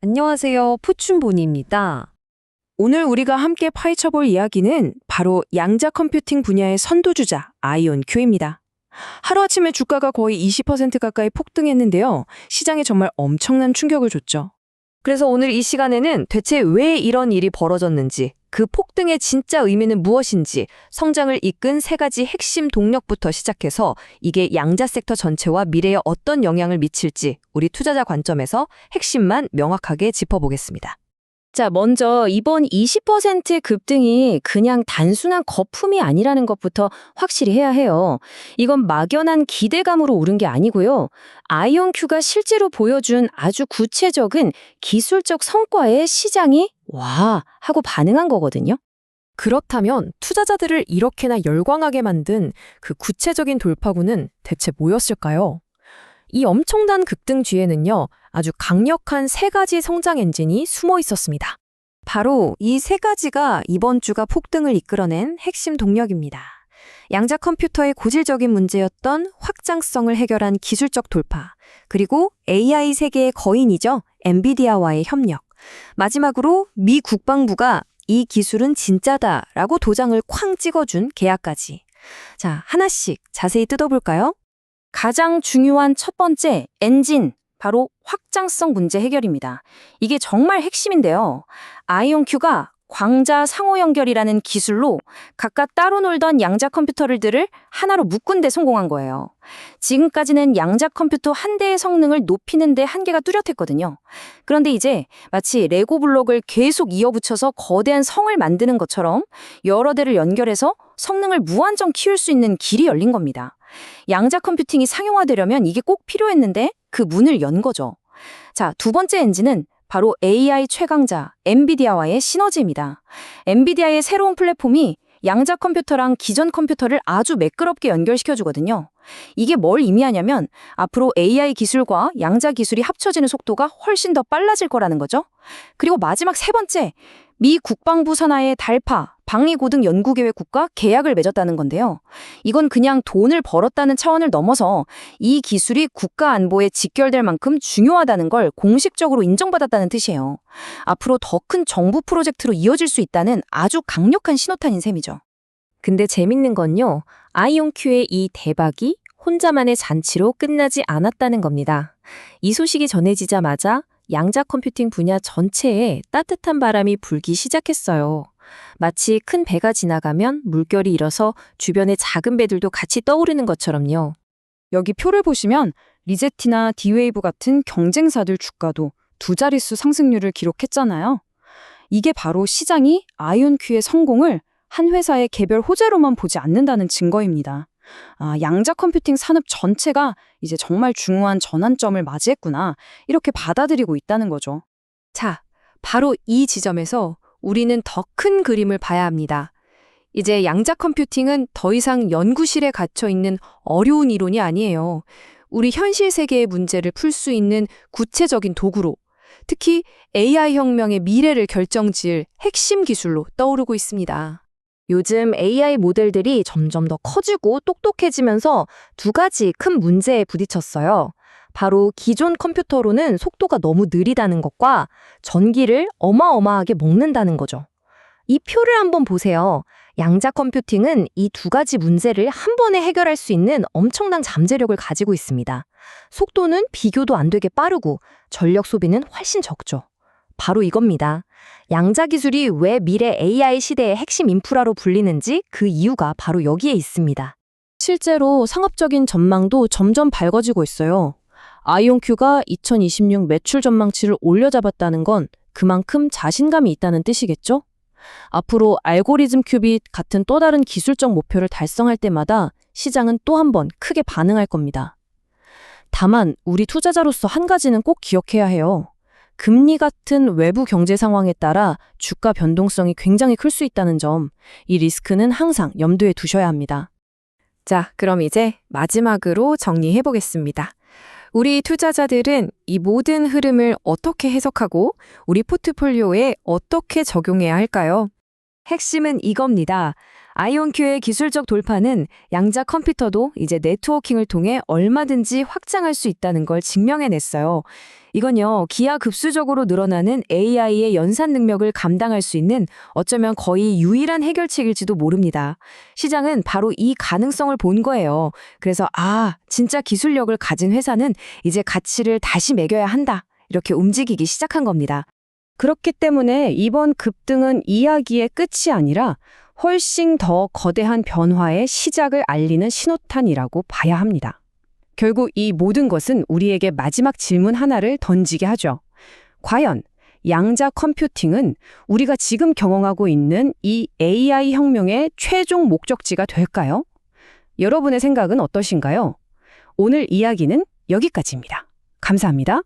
안녕하세요. 포춘보니입니다. 오늘 우리가 함께 파헤쳐볼 이야기는 바로 양자 컴퓨팅 분야의 선도주자 아이온큐입니다. 하루아침에 주가가 거의 20% 가까이 폭등했는데요. 시장에 정말 엄청난 충격을 줬죠. 그래서 오늘 이 시간에는 대체 왜 이런 일이 벌어졌는지, 그 폭등의 진짜 의미는 무엇인지, 성장을 이끈 세 가지 핵심 동력부터 시작해서 이게 양자 섹터 전체와 미래에 어떤 영향을 미칠지 우리 투자자 관점에서 핵심만 명확하게 짚어보겠습니다. 자, 먼저 이번 20% 급등이 그냥 단순한 거품이 아니라는 것부터 확실히 해야 해요. 이건 막연한 기대감으로 오른 게 아니고요. 아이온큐가 실제로 보여준 아주 구체적인 기술적 성과에 시장이 와 하고 반응한 거거든요. 그렇다면 투자자들을 이렇게나 열광하게 만든 그 구체적인 돌파구는 대체 뭐였을까요? 이 엄청난 급등 뒤에는요, 아주 강력한 세 가지 성장 엔진이 숨어 있었습니다. 바로 이 세 가지가 이번 주가 폭등을 이끌어낸 핵심 동력입니다. 양자 컴퓨터의 고질적인 문제였던 확장성을 해결한 기술적 돌파, 그리고 AI 세계의 거인이죠, 엔비디아와의 협력, 마지막으로 미 국방부가 이 기술은 진짜다라고 도장을 쾅 찍어준 계약까지. 자, 하나씩 자세히 뜯어볼까요? 가장 중요한 첫 번째 엔진, 바로 확장성 문제 해결입니다. 이게 정말 핵심인데요. 아이온큐가 광자 상호 연결이라는 기술로 각각 따로 놀던 양자 컴퓨터들을 하나로 묶은 데 성공한 거예요. 지금까지는 양자 컴퓨터 한 대의 성능을 높이는 데 한계가 뚜렷했거든요. 그런데 이제 마치 레고 블록을 계속 이어붙여서 거대한 성을 만드는 것처럼 여러 대를 연결해서 성능을 무한정 키울 수 있는 길이 열린 겁니다. 양자 컴퓨팅이 상용화되려면 이게 꼭 필요했는데 그 문을 연 거죠. 자, 두 번째 엔진은 바로 AI 최강자 엔비디아와의 시너지입니다. 엔비디아의 새로운 플랫폼이 양자 컴퓨터랑 기존 컴퓨터를 아주 매끄럽게 연결시켜주거든요. 이게 뭘 의미하냐면 앞으로 AI 기술과 양자 기술이 합쳐지는 속도가 훨씬 더 빨라질 거라는 거죠. 그리고 마지막 세 번째, 미 국방부 산하의 달파, 방위고등 연구계획국과 계약을 맺었다는 건데요. 이건 그냥 돈을 벌었다는 차원을 넘어서 이 기술이 국가 안보에 직결될 만큼 중요하다는 걸 공식적으로 인정받았다는 뜻이에요. 앞으로 더 큰 정부 프로젝트로 이어질 수 있다는 아주 강력한 신호탄인 셈이죠. 근데 재밌는 건요, 아이온큐의 이 대박이 혼자만의 잔치로 끝나지 않았다는 겁니다. 이 소식이 전해지자마자 양자 컴퓨팅 분야 전체에 따뜻한 바람이 불기 시작했어요. 마치 큰 배가 지나가면 물결이 일어서 주변의 작은 배들도 같이 떠오르는 것처럼요. 여기 표를 보시면 리제티나 디웨이브 같은 경쟁사들 주가도 두 자릿수 상승률을 기록했잖아요. 이게 바로 시장이 아이온큐의 성공을 한 회사의 개별 호재로만 보지 않는다는 증거입니다. 양자 컴퓨팅 산업 전체가 이제 정말 중요한 전환점을 맞이했구나, 이렇게 받아들이고 있다는 거죠. 자, 바로 이 지점에서 우리는 더 큰 그림을 봐야 합니다. 이제 양자 컴퓨팅은 더 이상 연구실에 갇혀 있는 어려운 이론이 아니에요. 우리 현실 세계의 문제를 풀 수 있는 구체적인 도구로, 특히 AI 혁명의 미래를 결정지을 핵심 기술로 떠오르고 있습니다. 요즘 AI 모델들이 점점 더 커지고 똑똑해지면서 두 가지 큰 문제에 부딪혔어요. 바로 기존 컴퓨터로는 속도가 너무 느리다는 것과 전기를 어마어마하게 먹는다는 거죠. 이 표를 한번 보세요. 양자 컴퓨팅은 이 두 가지 문제를 한 번에 해결할 수 있는 엄청난 잠재력을 가지고 있습니다. 속도는 비교도 안 되게 빠르고 전력 소비는 훨씬 적죠. 바로 이겁니다. 양자 기술이 왜 미래 AI 시대의 핵심 인프라로 불리는지 그 이유가 바로 여기에 있습니다. 실제로 상업적인 전망도 점점 밝아지고 있어요. 아이온큐가 2026 매출 전망치를 올려잡았다는 건 그만큼 자신감이 있다는 뜻이겠죠? 앞으로 알고리즘 큐빗 같은 또 다른 기술적 목표를 달성할 때마다 시장은 또 한 번 크게 반응할 겁니다. 다만 우리 투자자로서 한 가지는 꼭 기억해야 해요. 금리 같은 외부 경제 상황에 따라 주가 변동성이 굉장히 클 수 있다는 점, 이 리스크는 항상 염두에 두셔야 합니다. 자, 그럼 이제 마지막으로 정리해 보겠습니다. 우리 투자자들은 이 모든 흐름을 어떻게 해석하고 우리 포트폴리오에 어떻게 적용해야 할까요? 핵심은 이겁니다. 아이온큐의 기술적 돌파는 양자 컴퓨터도 이제 네트워킹을 통해 얼마든지 확장할 수 있다는 걸 증명해냈어요. 이건요, 기하급수적으로 늘어나는 AI의 연산 능력을 감당할 수 있는 어쩌면 거의 유일한 해결책일지도 모릅니다. 시장은 바로 이 가능성을 본 거예요. 그래서 진짜 기술력을 가진 회사는 이제 가치를 다시 매겨야 한다. 이렇게 움직이기 시작한 겁니다. 그렇기 때문에 이번 급등은 이야기의 끝이 아니라 훨씬 더 거대한 변화의 시작을 알리는 신호탄이라고 봐야 합니다. 결국 이 모든 것은 우리에게 마지막 질문 하나를 던지게 하죠. 과연 양자 컴퓨팅은 우리가 지금 경험하고 있는 이 AI 혁명의 최종 목적지가 될까요? 여러분의 생각은 어떠신가요? 오늘 이야기는 여기까지입니다. 감사합니다.